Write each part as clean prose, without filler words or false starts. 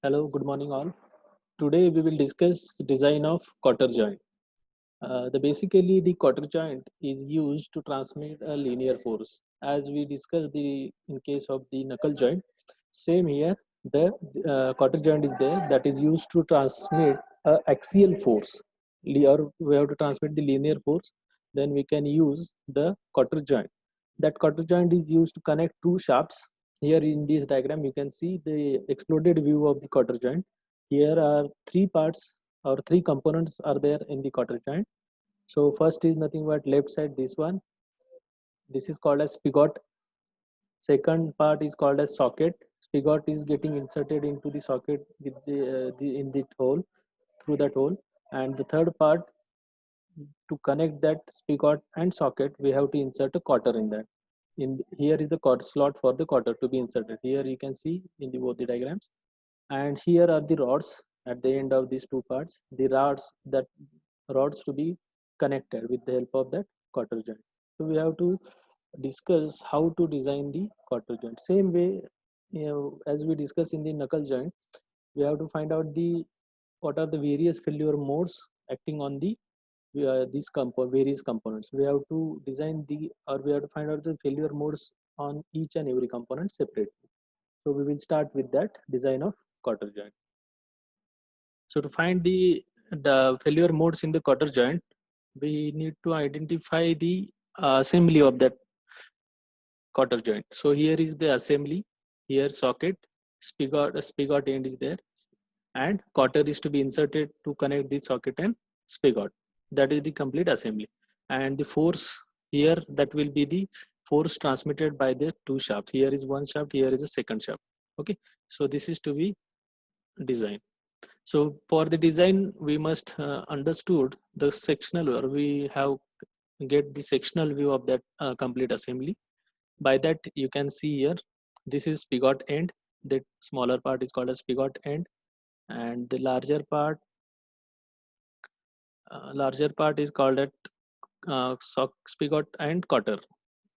Hello, good morning all. Today we will discuss design of cotter joint. Basically the cotter joint is used to transmit a linear force. As we discussed the in case of the knuckle joint, same here. The cotter joint is there that is used to transmit a axial force. Or we have to transmit the linear force. Then we can use the cotter joint. That cotter joint is used to connect two shafts. Here in this diagram, you can see the exploded view of the cotter joint. Here are three parts or three components are there in the cotter joint. So first is nothing but left side, this one. This is called as spigot. Second part is called as socket. Spigot is getting inserted into the socket with the in the hole, through that hole. And the third part, to connect that spigot and socket, we have to insert a cotter in that. In here is the cotter slot for the cotter to be inserted. Here you can see in the both the diagrams. And here are the rods at the end of these two parts. The rods to be connected with the help of that cotter joint. So we have to discuss how to design the cotter joint. Same way, as we discuss in the knuckle joint, we have to find out the what are the various failure modes acting on the various components. We have to design we have to find out the failure modes on each and every component separately. So we will start with that design of cotter joint. So to find the failure modes in the cotter joint, we need to identify the assembly of that cotter joint. So here is the assembly. Here socket, spigot end is there, and cotter is to be inserted to connect the socket and spigot. That is the complete assembly. And the force here, that will be the force transmitted by the two shafts. Here is one shaft, here is a second shaft. Okay, so this is to be designed. So for the design, we must understood the sectional, or we have get the sectional view of that complete assembly. By that you can see here, this is spigot end. The smaller part is called as spigot end, and the larger part is called at spigot and cotter,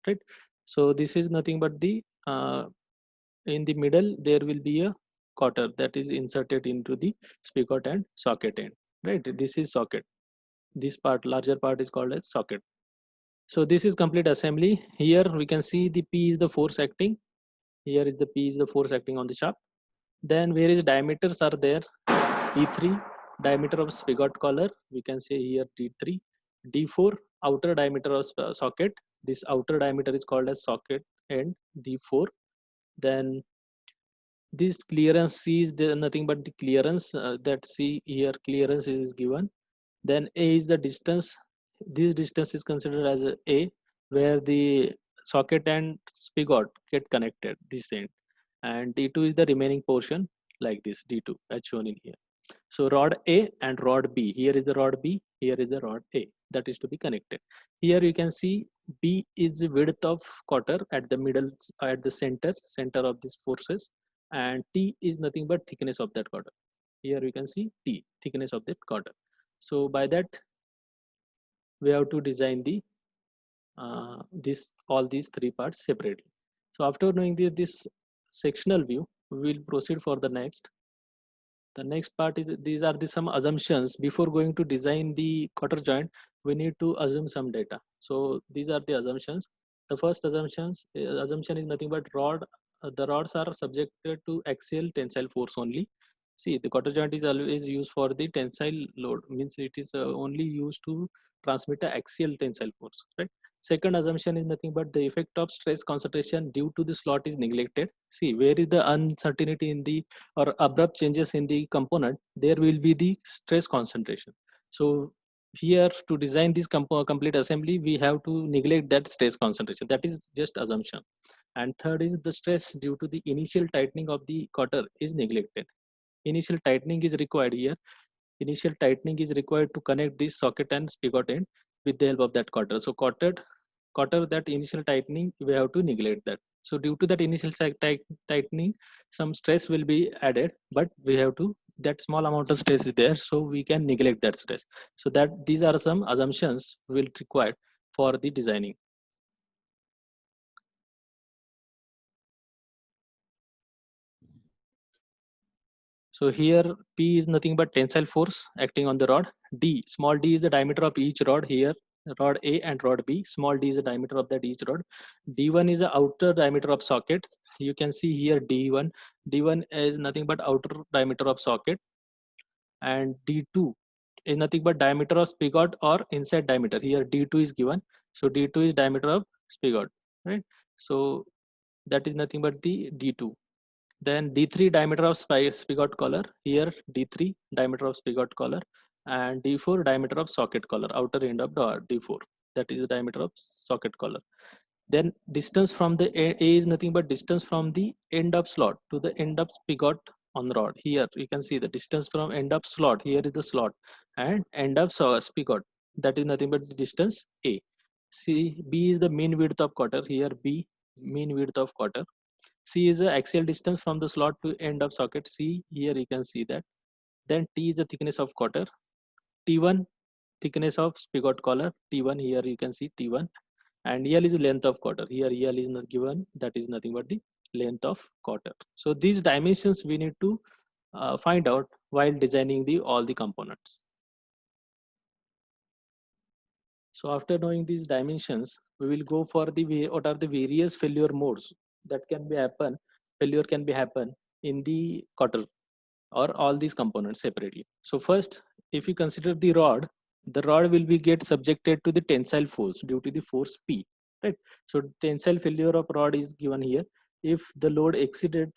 right? So this is nothing but the in the middle there will be a cotter that is inserted into the spigot and socket end, right? This is socket. This part, larger part, is called as socket. So this is complete assembly. Here we can see the P is the force acting. Here is the P is the force acting on the shaft. Then various diameters are there. D3, diameter of spigot collar, we can say here D3. D4, outer diameter of socket. This outer diameter is called as socket end, D4. Then this clearance C is there, nothing but the clearance, that C here clearance is given. Then A is the distance. This distance is considered as A, where the socket and spigot get connected, this end. And D2 is the remaining portion, like this, D2 as shown in here. So rod A and rod B. Here is the rod B, here is the rod A, that is to be connected. Here you can see B is the width of cotter at the middle, at the center of these forces, and T is nothing but thickness of that cotter. Here you can see T, thickness of that cotter. So by that we have to design the all these three parts separately. So after knowing this sectional view, we will proceed for the next. The next part is, these are the some assumptions. Before going to design the cotter joint, we need to assume some data. So these are the assumptions. The first assumption is nothing but the rods are subjected to axial tensile force only. See, the cotter joint is always used for the tensile load, means it is only used to transmit a axial tensile force, right? Second assumption is nothing but the effect of stress concentration due to the slot is neglected. See, where is the uncertainty in the or abrupt changes in the component, there will be the stress concentration. So here, to design this complete assembly, we have to neglect that stress concentration. That is just assumption. And third is the stress due to the initial tightening of the cotter is neglected. Initial tightening is required here. Initial tightening is required to connect this socket and spigot end with the help of that cotter. So cotter, that initial tightening, we have to neglect that. So due to that initial tightening, some stress will be added, but we have to, that small amount of stress is there, so we can neglect that stress. So that these are some assumptions will required for the designing. So here P is nothing but tensile force acting on the rod. D, small d is the diameter of each rod. Here rod A and rod B, small d is the diameter of that each rod. D1 is the outer diameter of socket. You can see here D1. D1 is nothing but outer diameter of socket, and D2 is nothing but diameter of spigot or inside diameter. Here D2 is given, so D2 is diameter of spigot, right? So that is nothing but the D2. Then D3 diameter of spigot collar. Here D3 diameter of spigot collar, and D4 diameter of socket collar, outer end of the D4. That is the diameter of socket collar. Then distance from the A is nothing but distance from the end of slot to the end of spigot on rod. Here you can see the distance from end of slot. Here is the slot, and end of spigot. That is nothing but the distance A. C, B is the mean width of quarter. Here B, mean width of quarter. C is the axial distance from the slot to end of socket. C, here you can see that. Then T is the thickness of quarter. T1, thickness of spigot collar. T1, here you can see T1. And EL is the length of quarter. Here EL is not given. That is nothing but the length of quarter. So these dimensions we need to find out while designing all the components. So after knowing these dimensions, we will go for what are the various failure modes that can be happen. Failure can be happen in the quarter or all these components separately. So first, if you consider the rod will be get subjected to the tensile force due to the force P, right? So tensile failure of rod is given here. If the load exceeded,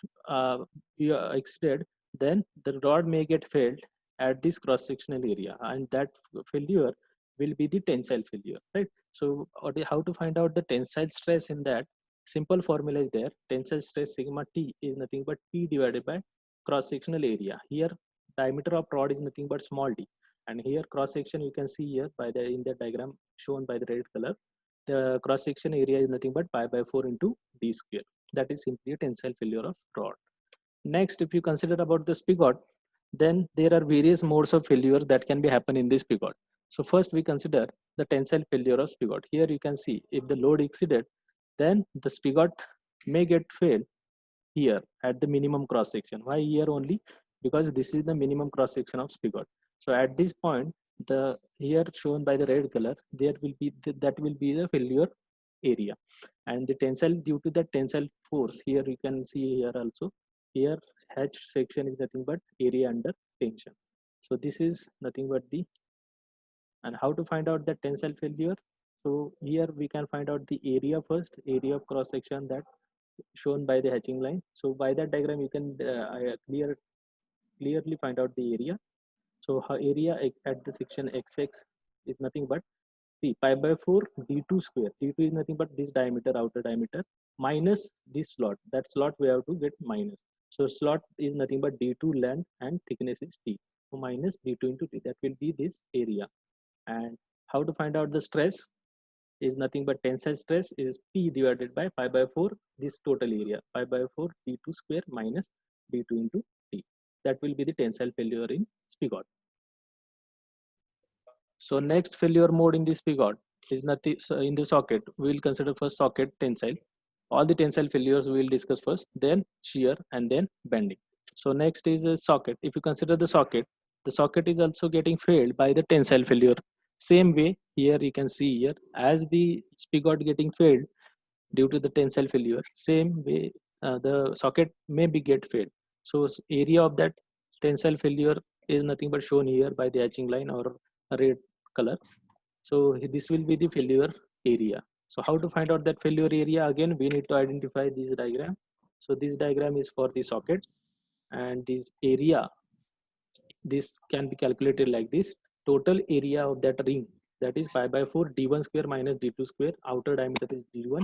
then the rod may get failed at this cross-sectional area, and that failure will be the tensile failure, right? So how to find out the tensile stress in that? Simple formula is there. Tensile stress sigma T is nothing but P divided by cross-sectional area. Here diameter of rod is nothing but small d, and here cross section you can see here by the in the diagram shown by the red color, the cross section area is nothing but pi by 4 into d square. That is simply a tensile failure of rod. Next, if you consider about the spigot, then there are various modes of failure that can be happen in this spigot. So first we consider the tensile failure of spigot. Here you can see if the load exceeded, then the spigot may get failed here at the minimum cross section. Why here only? Because this is the minimum cross section of spigot. So at this point, the here shown by the red color, there will be that will be the failure area, and the tensile due to the tensile force. Here you can see here also. Here H section is nothing but area under tension. So this is nothing but the, and how to find out the tensile failure? So here we can find out the area first, area of cross section that shown by the hatching line. So by that diagram you can clearly find out the area. So her area at the section XX is nothing but pi by 4 d2 square. D2 is nothing but this diameter, outer diameter, minus this slot. That slot we have to get minus. So slot is nothing but d2 length and thickness is t. So minus d2 into t. That will be this area. And how to find out the stress? Is nothing but tensile stress is P divided by pi by 4 this total area, pi by 4 d2 square minus d2 into t. That will be the tensile failure in spigot. So next failure mode in the spigot is nothing. So in the socket we will consider first socket tensile. All the tensile failures we will discuss first, then shear, and then bending. So next is a socket. If you consider the socket is also getting failed by the tensile failure. Same way here you can see here, as the spigot getting failed due to the tensile failure, same way the socket may be get failed. So area of that tensile failure is nothing but shown here by the hatching line or red color. So this will be the failure area. So how to find out that failure area? Again we need to identify this diagram. So this diagram is for the socket, and this area, this can be calculated like this. Total area of that ring, that is pi by 4 d1 square minus d2 square. Outer diameter is d1,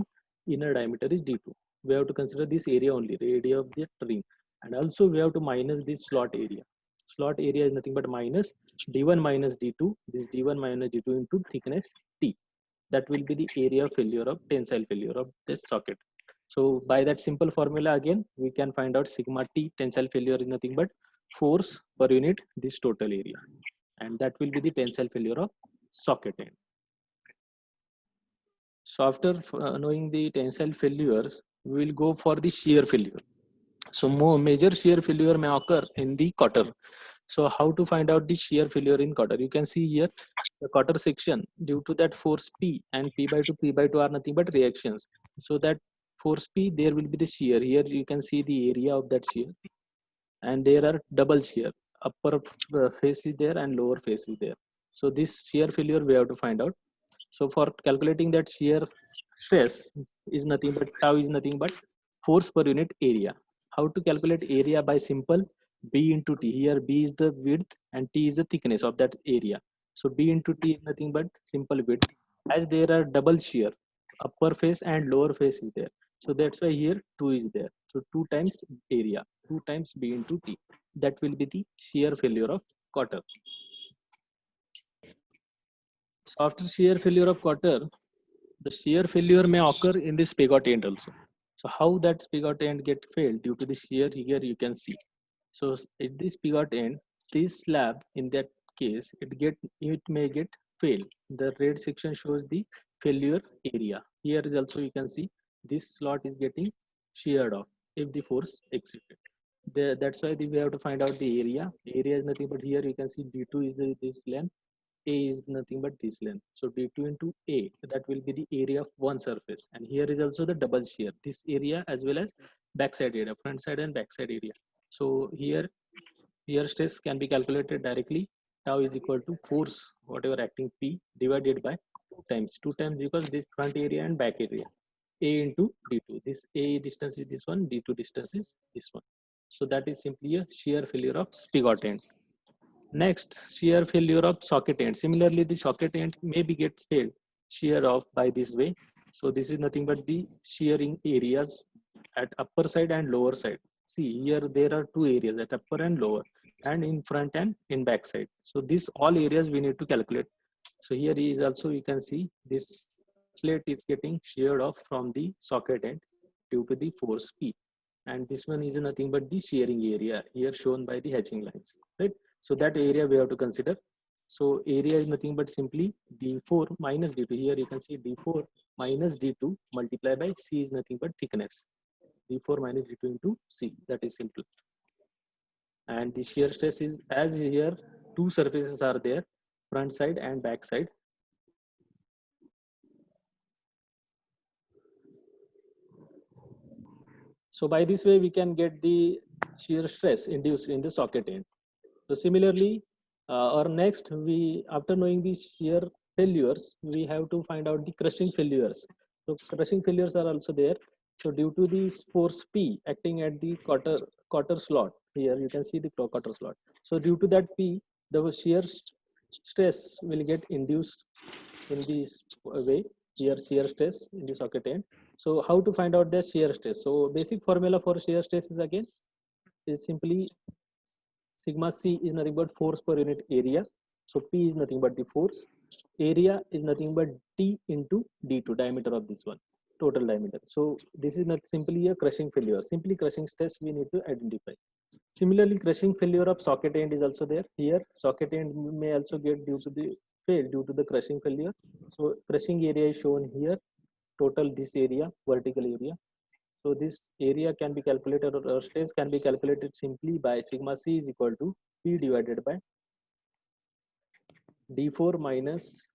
inner diameter is d2. We have to consider this area only, the area of the ring, and also we have to minus this slot area. Slot area is nothing but minus d1 minus d2, this d1 minus d2 into thickness t. That will be the area of failure of tensile failure of this socket. So by that simple formula, again we can find out sigma t tensile failure is nothing but force per unit this total area, and that will be the tensile failure of socket end. So after knowing the tensile failures, we will go for the shear failure. So more major shear failure may occur in the cutter. So how to find out the shear failure in cutter? You can see here the cutter section, due to that force P, and P by 2 are nothing but reactions. So that force P, there will be the shear. Here you can see the area of that shear, and there are double shear. Upper face is there and lower face is there. So this shear failure we have to find out. So for calculating that shear stress is nothing but tau is nothing but force per unit area. How to calculate area? By simple B into T. Here B is the width and T is the thickness of that area. So B into T is nothing but simple width. As there are double shear, upper face and lower face is there. So that's why here 2 is there. So 2 times area, 2 times B into T. That will be the shear failure of cutter. So after shear failure of cutter, the shear failure may occur in the spigot end also. So how that spigot end get failed due to the shear, here you can see. So at this spigot end, this slab in that case, it may get fail. The red section shows the failure area. Here is also you can see this slot is getting sheared off if the force exceeded. That's why we have to find out the area. Area is nothing but here you can see D2 is this length, A is nothing but this length. So D2 into A, that will be the area of one surface. And here is also the double shear, this area as well as backside area, front side and backside area. So here shear stress can be calculated directly. Tau is equal to force, whatever acting P, divided by 2 times because this front area and back area. A into D2. This A distance is this one, D2 distance is this one. So that is simply a shear failure of spigot end. Next, shear failure of socket end. Similarly, the socket end may be gets failed shear off by this way. So this is nothing but the shearing areas at upper side and lower side. See here there are two areas at upper and lower, and in front and in back side. So these all areas we need to calculate. So here is also you can see this plate is getting sheared off from the socket end due to the force P. And this one is nothing but the shearing area here shown by the hatching lines, right? So that area we have to consider. So area is nothing but simply D4 minus D2. Here you can see D4 minus D2 multiplied by C is nothing but thickness. D4 minus D2 into C. That is simple. And the shear stress is, as here two surfaces are there, front side and back side. So by this way we can get the shear stress induced in the socket end. So similarly, or next, we after knowing the shear failures, we have to find out the crushing failures. So crushing failures are also there. So due to this force P acting at the quarter slot, here you can see the quarter slot. So due to that P, the shear stress will get induced in this way. Here shear stress in the socket end. So how to find out the shear stress? So basic formula for shear stress is again is simply sigma C is nothing but force per unit area. So P is nothing but the force. Area is nothing but T into D2, diameter of this one, total diameter. So this is not simply a crushing failure. Simply crushing stress we need to identify. Similarly, crushing failure of socket end is also there. Here, socket end may also get due to the fail due to the crushing failure. So crushing area is shown here. Total this area, vertical area. So this area can be calculated, or stress can be calculated simply by sigma C is equal to P divided by D4 minus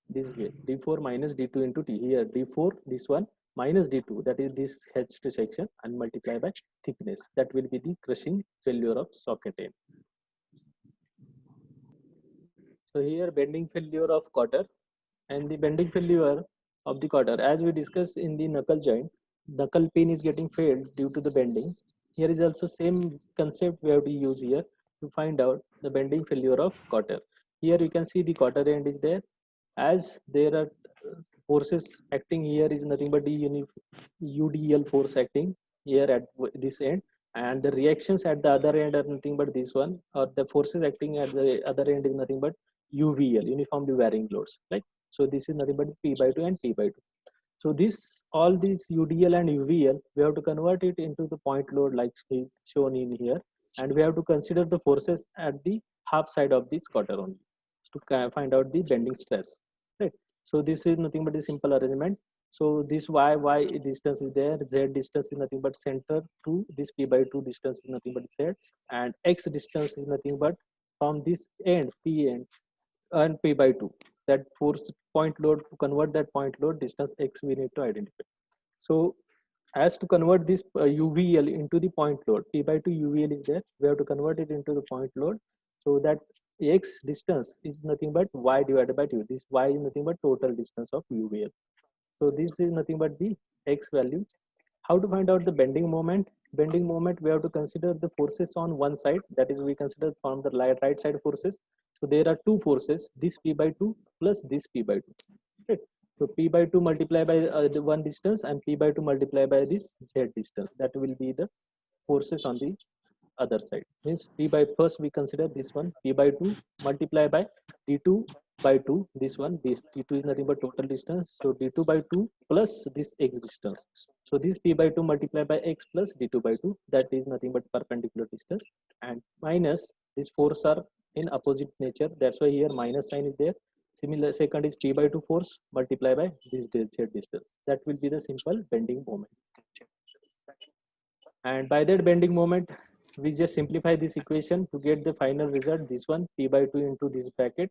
this way, D4 minus D2 into T. Here D4, this one, minus D2, that is this hatched section, and multiply by thickness. That will be the crushing failure of socket end. So here bending failure of cutter, and the bending failure of the cutter, as we discussed in the knuckle joint, knuckle pin is getting failed due to the bending. Here is also same concept we have to use here to find out the bending failure of cutter. Here you can see the cutter end is there. As there are forces acting here is nothing but the UDL force acting here at this end, and the reactions at the other end are nothing but this one, or the forces acting at the other end is nothing but UVL, uniformly varying loads, right? So this is nothing but P by 2 and P by 2. So this, all these UDL and UVL, we have to convert it into the point load like is shown in here, and we have to consider the forces at the half side of this cutter only to find out the bending stress, right? So this is nothing but a simple arrangement. So this y distance is there, z distance is nothing but center to this p by 2 distance is nothing but z, and x distance is nothing but from this end p end and p by 2. That force point load, to convert that point load distance x we need to identify. So as to convert this UVL into the point load, P by 2 UVL is there, we have to convert it into the point load. So that X distance is nothing but Y divided by 2. This Y is nothing but total distance of UVL. So this is nothing but the X value. How to find out the bending moment? Bending moment, we have to consider the forces on one side, that is we consider from the right side forces. So there are two forces, this P by 2 plus this P by 2. Right? So P by 2 multiply by the one distance and P by 2 multiply by this Z distance. That will be the forces on the other side. Means P by, first we consider this one, P by 2 multiply by D2 by 2, this one, this D2 is nothing but total distance. So D2 by 2 plus this X distance. So this P by 2 multiply by X plus D2 by 2, that is nothing but perpendicular distance, and minus these force are in opposite nature. That's why here minus sign is there. Similar, second is P by 2 force multiply by this Z distance. That will be the simple bending moment. And by that bending moment, we just simplify this equation to get the final result. This one P by 2 into this bracket,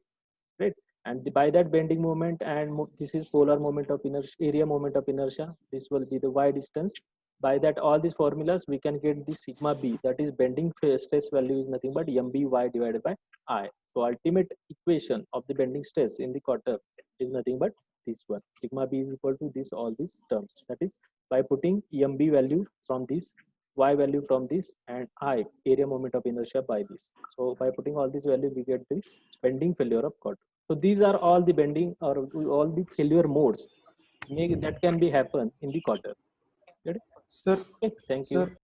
right? And by that bending moment, and this is polar moment of inertia, area moment of inertia. This will be the y distance. By that, all these formulas we can get the sigma b, that is bending stress value is nothing but mby divided by I. So ultimate equation of the bending stress in the quarter is nothing but this one. Sigma b is equal to this, all these terms. That is by putting mb value from this, y value from this, and I area moment of inertia by this. So by putting all these value, we get the bending failure of quarter. So these are all the bending or all the failure modes that can be happen in the quarter. Sir, Okay, thank you. sir,